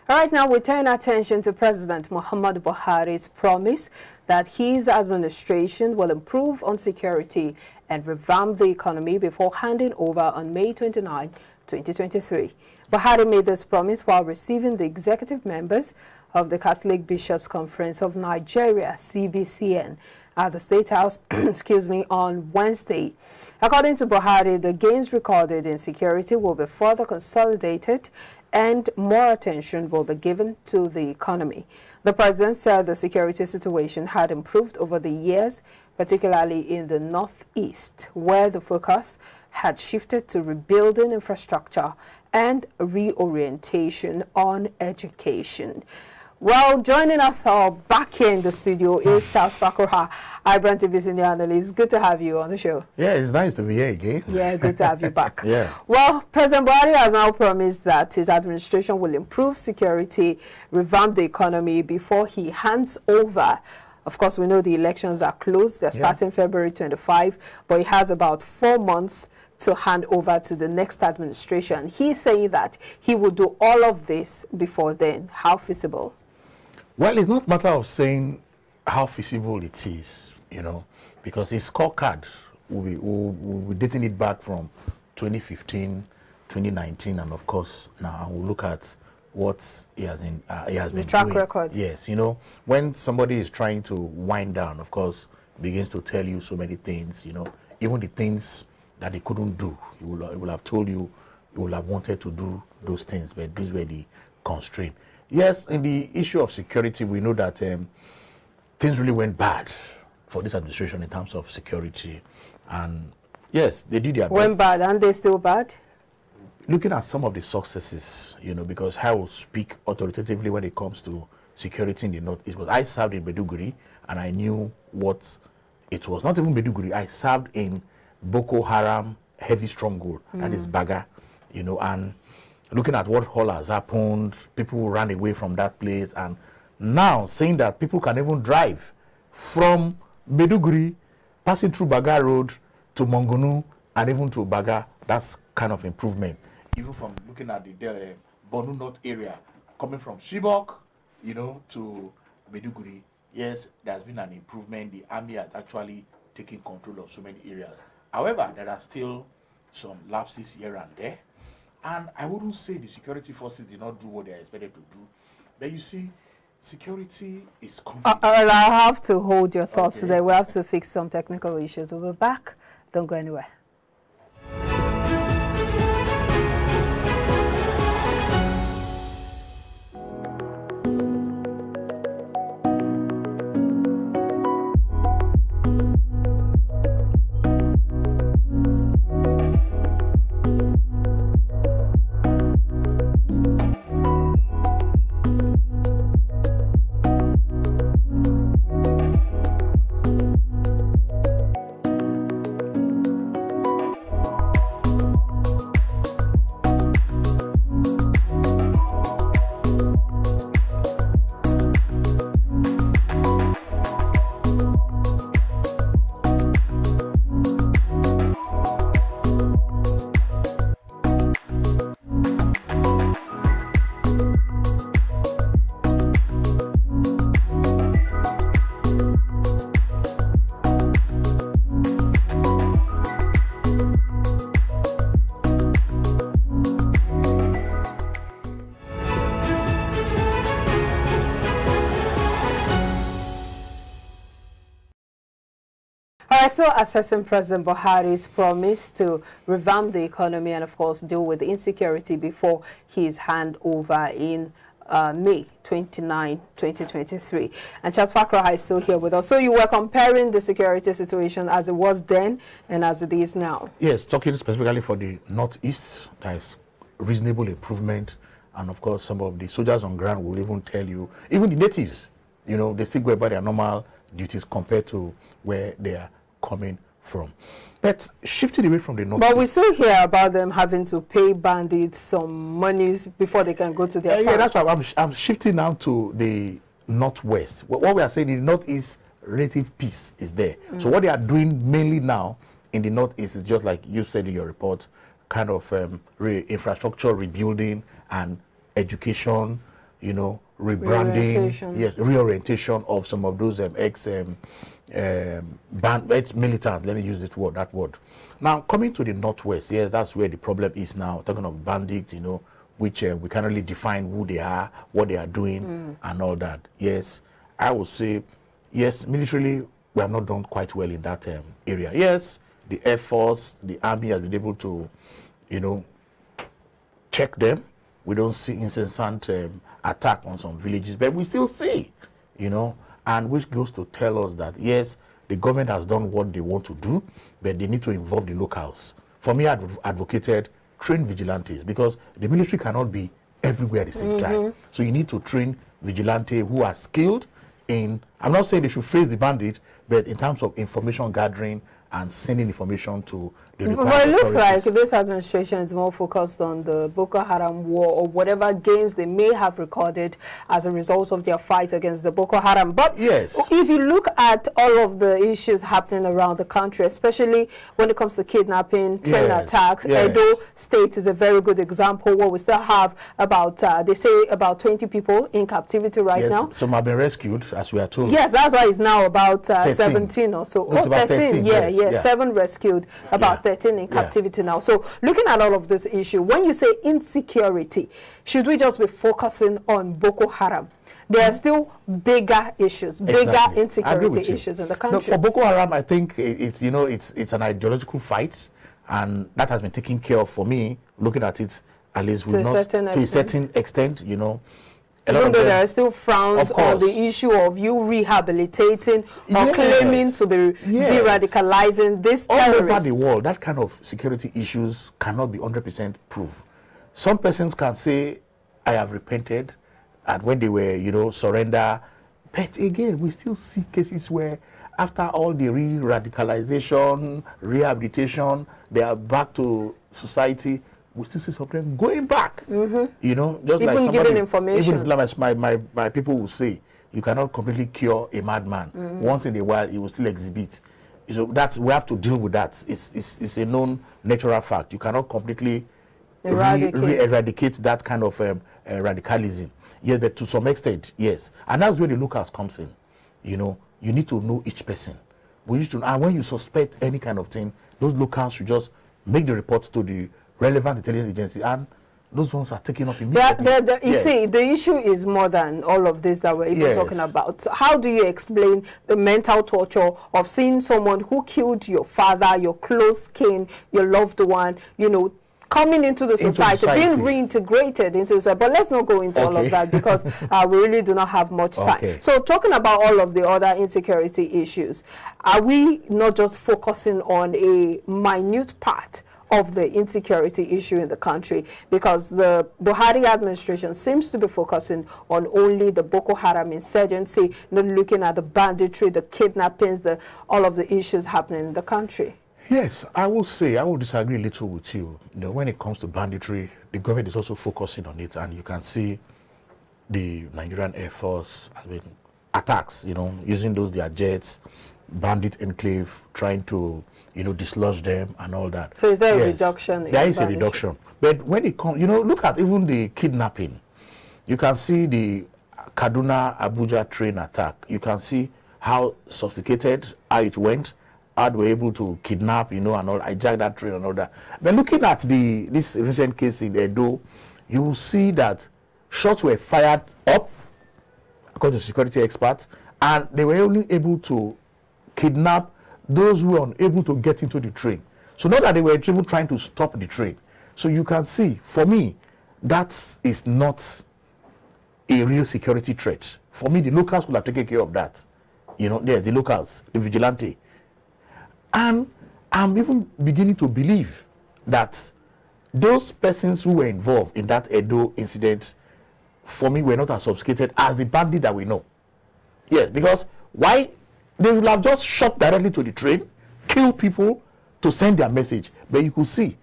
All right, now we turn attention to President Muhammadu Buhari's promise that his administration will improve on security and revamp the economy before handing over on May 29, 2023. Buhari made this promise while receiving the executive members of the Catholic Bishops' Conference of Nigeria, CBCN, at the State House on Wednesday. According to Buhari, the gains recorded in security will be further consolidated and more attention will be given to the economy. The president said the security situation had improved over the years, particularly in the Northeast, where the focus had shifted to rebuilding infrastructure and reorientation on education. Well, joining us all back here in the studio is Charles Fakoha, iBrandTV senior analyst. Good to have you on the show. Yeah, it's nice to be here again. Yeah, good to have you back. Yeah. Well, President Buhari has now promised that his administration will improve security, revamp the economy before he hands over. Of course, we know the elections are closed. They're starting February 25, but he has about 4 months to hand over to the next administration. He's saying that he will do all of this before then. How feasible? Well, it's not a matter of saying how feasible it is, you know, because his scorecard, we're dating it back from 2015, 2019, and of course, now we'll look at what he has been the track doing. record. Yes, you know, when somebody is trying to wind down, of course, begins to tell you so many things, you know, even the things that he couldn't do. He will have told you, he will have wanted to do those things, but these were the constraints. Yes, in the issue of security, we know that things really went bad for this administration in terms of security. And yes, they did their best. Went bad, and they still bad? Looking at some of the successes, you know, because I will speak authoritatively when it comes to security in the Northeast. But I served in Maiduguri, and I knew what it was. Not even Maiduguri, I served in Boko Haram heavy stronghold, that is Baga, you know, and looking at what all has happened, people ran away from that place, and now saying that people can even drive from Maiduguri, passing through Baga Road to Mongunu and even to Baga, that's kind of improvement. Even from looking at the Bonu North area, coming from Chibok, you know, to Maiduguri, yes, there's been an improvement. The army has actually taken control of so many areas. However, there are still some lapses here and there. And I wouldn't say the security forces did not do what they are expected to do. But you see, security is confusing. I'll have to hold your thoughts today. We have to fix some technical issues. We'll be back. Don't go anywhere. Still assessing President Buhari's promise to revamp the economy and, of course, deal with insecurity before his handover in May 29, 2023. And Charles Fakoha is still here with us. So you were comparing the security situation as it was then and as it is now. Yes, talking specifically for the Northeast, there is reasonable improvement. And, of course, some of the soldiers on ground will even tell you, even the natives, you know, they still go about their normal duties compared to where they are coming from. But shifting away from the North. But we still hear about them having to pay bandits some monies before they can go to their yeah, that's why I'm shifting now to the Northwest. What we are saying in the Northeast, relative peace is there. So what they are doing mainly now in the Northeast is just like you said in your report, kind of infrastructure rebuilding and education, you know, rebranding, reorientation of some of those ex-militant, let me use that word. Now, coming to the Northwest, yes, that's where the problem is now, talking of bandits, you know, which we can't really define who they are, what they are doing, and all that. Yes, I would say, yes, militarily, we have not done quite well in that area. Yes, the Air Force, the Army has been able to, you know, check them. We don't see incessant attack on some villages, but we still see, you know, and which goes to tell us that, yes, the government has done what they want to do, but they need to involve the locals. For me, I've advocated train vigilantes, because the military cannot be everywhere at the same time. So you need to train vigilantes who are skilled in, I'm not saying they should face the bandit, but in terms of information gathering and sending information to the required But it looks authorities. like this administration is more focused on the Boko Haram war, or whatever gains they may have recorded as a result of their fight against the Boko Haram. But yes, if you look at all of the issues happening around the country, especially when it comes to kidnapping, train attacks, Edo State is a very good example, where we still have about, they say about 20 people in captivity right now. Some have been rescued, as we are told. Yes, that's why it's now about 17 or so. No, it's about 13, yeah, 7 rescued, about 13 in captivity now. So looking at all of this issue, when you say insecurity, should we just be focusing on Boko Haram? There are still bigger issues, bigger insecurity issues in the country. No, for Boko Haram, I think it's, you know, it's an ideological fight, and that has been taken care of for me, looking at it, at least to a certain extent, you know. Even though there are still frowns on the issue of you rehabilitating or claiming to be de-radicalizing this terrorist. All over the world, that kind of security issues cannot be 100% proof. Some persons can say, I have repented, and when they were, you know, surrender. But again, we still see cases where after all the re-radicalization, rehabilitation, they are back to society. We still see some of them going back, you know, just even like somebody, giving information. Even like my people will say, you cannot completely cure a madman. Once in a while, he will still exhibit. So we have to deal with that. It's a known natural fact. You cannot completely eradicate that kind of radicalism. Yes, but to some extent, yes. And that's where the locals comes in. You know, you need to know each person. We need to, and when you suspect any kind of thing, those locals should just make the reports to the relevant intelligence agency, and those ones are taken off immediately. You see, the issue is more than all of this that we're even talking about. So how do you explain the mental torture of seeing someone who killed your father, your close kin, your loved one, you know, coming into the society, being reintegrated into society? But let's not go into all of that, because we really do not have much time. So talking about all of the other insecurity issues, are we not just focusing on a minute part of the insecurity issue in the country? Because the Buhari administration seems to be focusing on only the Boko Haram insurgency, not looking at the banditry, the kidnappings, all of the issues happening in the country. Yes, I will say, I will disagree a little with you. You know, when it comes to banditry, the government is also focusing on it, and you can see the Nigerian Air Force has been attacks, you know, using their jets, bandit enclave, trying to, you know, dislodge them and all that. So is there a reduction? There is a reduction. But when it comes, you know, look at even the kidnapping. You can see the Kaduna-Abuja train attack. You can see how sophisticated, how it went, how they were able to kidnap, you know, and all, hijack that train and all that. But looking at this recent case in Edo, you will see that shots were fired up, according to security experts, and they were only able to kidnap those who were unable to get into the train. So not that they were even trying to stop the train. So you can see, for me, that is not a real security threat. For me, the locals would have taken care of that. You know, there's the locals, the vigilante. And I'm even beginning to believe that those persons who were involved in that Edo incident, for me, were not as sophisticated as the bandit that we know. Yes, because why? They would have just shot directly to the train, kill people to send their message. But you could see,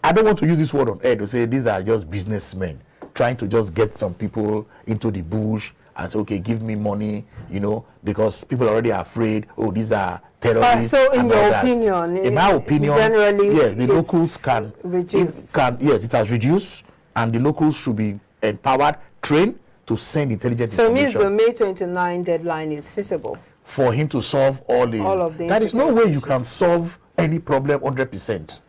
I don't want to use this word on air to say these are just businessmen trying to just get some people into the bush and say, okay, give me money, you know, because people already are afraid, oh, these are terrorists. So in your opinion, in my opinion, generally, yes, the locals reduce. Yes, it has reduced, and the locals should be empowered, trained, to send intelligent information. So it means information. the May 29 deadline is feasible For him to solve all of the There is no way you can solve any problem 100%.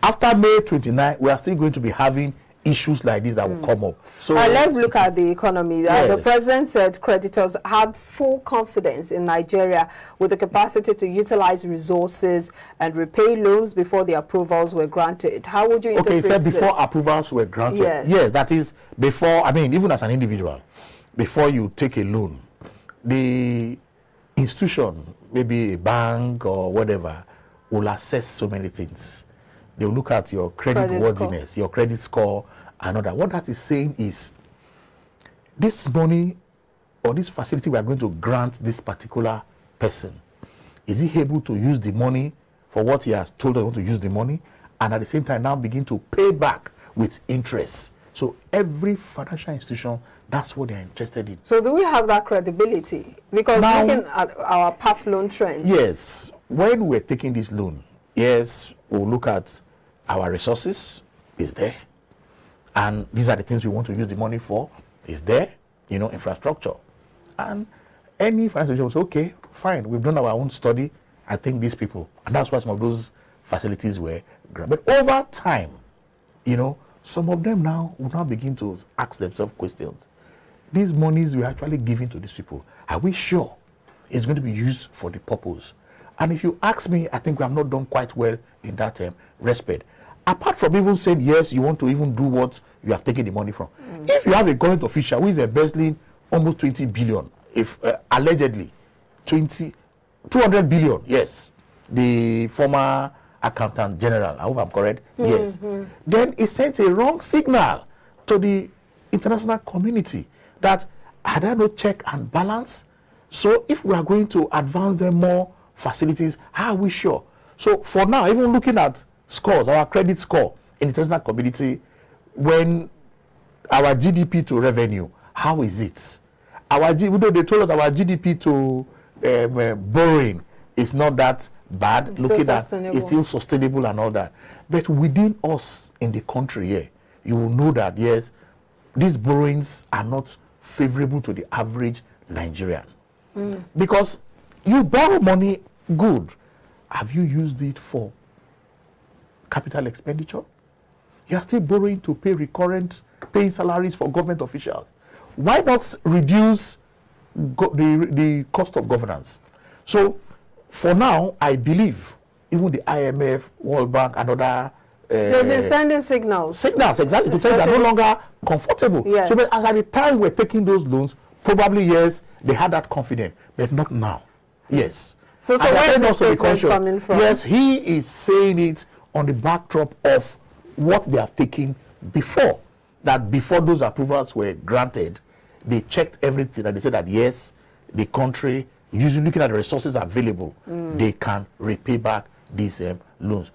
After May 29, we are still going to be having issues like this that will come up. So let's look at the economy. Yes. The president said creditors had full confidence in Nigeria with the capacity to utilize resources and repay loans before the approvals were granted. How would you interpret he said before this? approvals were granted. Yes. Yes, that is before, I mean, even as an individual, before you take a loan, the institution, maybe a bank or whatever, will assess so many things. They will look at your credit worthiness, your credit score, and all that. What that is saying is, this money or this facility we are going to grant this particular person, is he able to use the money for what he has told us he wants to use the money, and at the same time now begin to pay back with interest? So every financial institution, that's what they're interested in. So do we have that credibility? Because now, looking at our past loan trends. Yes. When we're taking this loan, yes, we'll look at our resources, is there. And these are the things we want to use the money for, is there, you know, infrastructure. And any financial institution will say, okay, fine, we've done our own study. I think these people, and that's why some of those facilities were grabbed. But over time, you know, some of them now will now begin to ask themselves questions. These monies we're actually giving to these people, are we sure it's going to be used for the purpose? And if you ask me, I think we have not done quite well in that respect. Apart from even saying, yes, you want to even do what you have taken the money from. If you have a government official who is embezzling almost 20 billion, if allegedly 200 billion, yes, the former accountant general, I hope I'm correct, yes, then it sends a wrong signal to the international community that had there no check and balance. So if we are going to advance them more facilities, how are we sure? So for now, even looking at scores, our credit score in the international community, when our GDP to revenue, how is it? Even though they told us our GDP to borrowing is not that bad, it's looking at it's still sustainable and all that. But within us in the country here, you will know that, yes, these borrowings are not favorable to the average Nigerian. Because you borrow money, good. Have you used it for capital expenditure? You are still borrowing to pay paying salaries for government officials. Why not reduce the cost of governance? So for now, I believe even the IMF, World Bank, and other they've been sending signals. Signals, exactly, to say they're no longer comfortable. Yes. So but as at the time we're taking those loans, probably, yes, they had that confidence, but not now. Yes. So where is the statement coming from? Yes, he is saying it on the backdrop of what they have taken before. That before those approvals were granted, they checked everything and they said that, yes, the country, usually looking at the resources available, they can repay back these loans.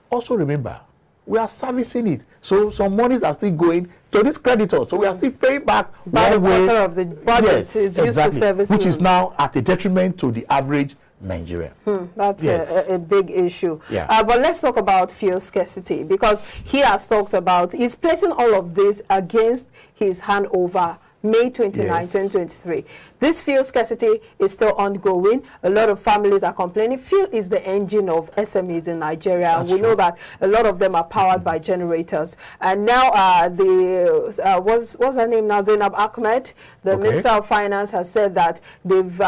Also remember, we are servicing it. So some monies are still going to these creditors. So we are still paying back by the quarter of the budget. Yes, is used exactly. to service which is now at a detriment to the average Nigerian. That's yes. a big issue. Yeah. But let's talk about fuel scarcity, because he has talked about, he's placing all of this against his handover May 29, Yes. 2023. This fuel scarcity is still ongoing. A lot of families are complaining. Fuel is the engine of SMEs in Nigeria. That's we know that a lot of them are powered by generators. And now what's her name now? Zainab Ahmed, the Minister of Finance, has said that they've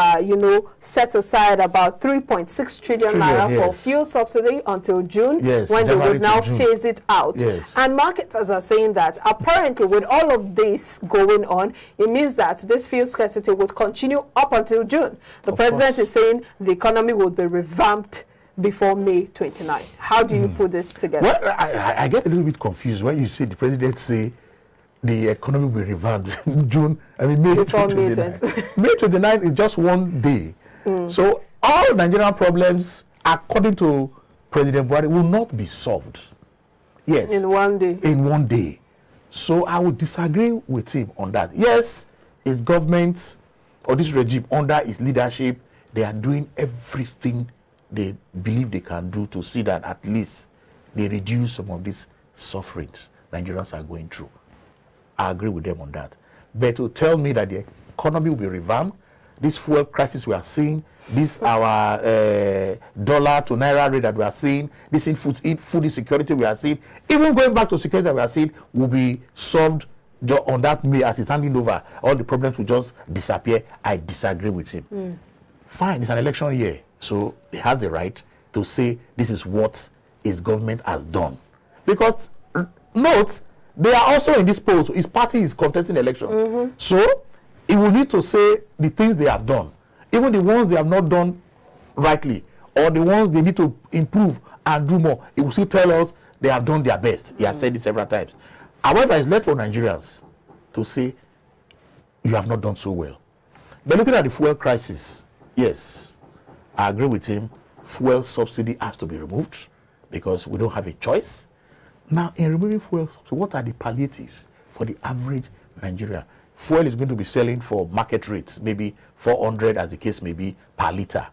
set aside about 3.6 trillion naira for fuel subsidy until June, when they will now phase it out. And marketers are saying that apparently with all of this going on, it means that this fuel scarcity would continue up until June. The president is saying the economy will be revamped before May 29. How do you put this together? Well, I get a little bit confused when you see the president say the economy will be revamped June, May 29. May 29 is just one day. So all Nigerian problems, according to President Buhari, will not be solved. Yes. In one day. In one day. So I would disagree with him on that. Yes, his government or this regime under his leadership, they are doing everything they believe they can do to see that at least they reduce some of these sufferings Nigerians are going through. I agree with them on that. But to tell me that the economy will be revamped, this fuel crisis we are seeing, this our dollar to naira rate that we are seeing, this food insecurity we are seeing, even going back to security that we are seeing, will be solved on that May as it's handing over. All the problems will just disappear. I disagree with him. Fine, it's an election year, so he has the right to say this is what his government has done. Because note, they are also in this poll. His party is contesting election. So he will need to say the things they have done, even the ones they have not done rightly, or the ones they need to improve and do more. He will still tell us they have done their best. He has said it several times. However, it's left for Nigerians to say you have not done so well. But looking at the fuel crisis, yes, I agree with him. Fuel subsidy has to be removed because we don't have a choice. Now, in removing fuel subsidy, what are the palliatives for the average Nigerian? Fuel is going to be selling for market rates, maybe 400 as the case may be per liter.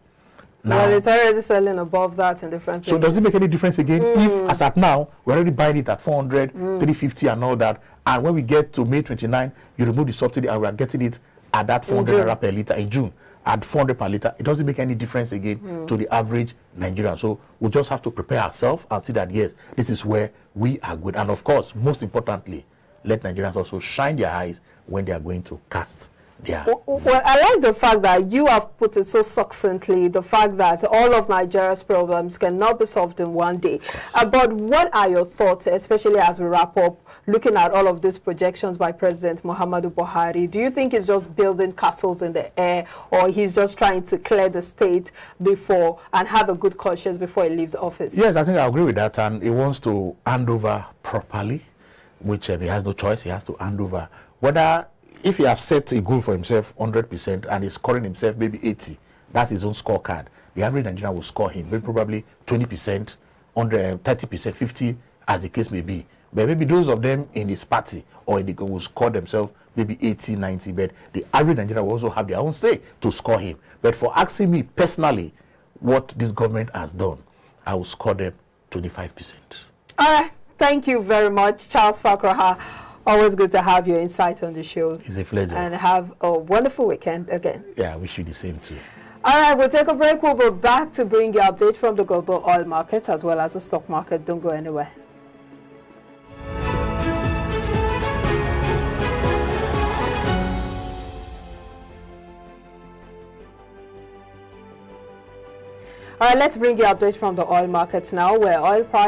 Now, well, it's already selling above that in different places. So does it make any difference again if, as at now, we're already buying it at 400, 350 and all that, and when we get to May 29, you remove the subsidy and we are getting it at that 400 naira per liter in June, at 400 per liter, it doesn't make any difference again to the average Nigerian. So we just have to prepare ourselves and see that, yes, this is where we are good. And of course, most importantly, let Nigerians also shine their eyes when they are going to cast their Well, I like the fact that you have put it so succinctly, the fact that all of Nigeria's problems cannot be solved in one day. But what are your thoughts, especially as we wrap up, looking at all of these projections by President Muhammadu Buhari? Do you think he's just building castles in the air, or he's just trying to clear the state before and have a good conscience before he leaves office? Yes, I think I agree with that, and he wants to hand over properly, which he has no choice. He has to hand over. Whether if he has set a goal for himself 100% and is scoring himself maybe 80, that's his own scorecard. The average Nigerian will score him maybe probably 20%, 100, 30%, 50, as the case may be. But maybe those of them in his party or in the will score themselves maybe 80, 90. But the average Nigerian will also have their own say to score him. But for asking me personally what this government has done, I will score them 25%. All right. Thank you very much, Charles Fakraha. Always good to have your insight on the show. It's a pleasure. And have a wonderful weekend again. Yeah, I wish you the same too. All right, we'll take a break. We'll be back to bring you update from the global oil market as well as the stock market. Don't go anywhere. All right, let's bring you update from the oil markets now, where oil price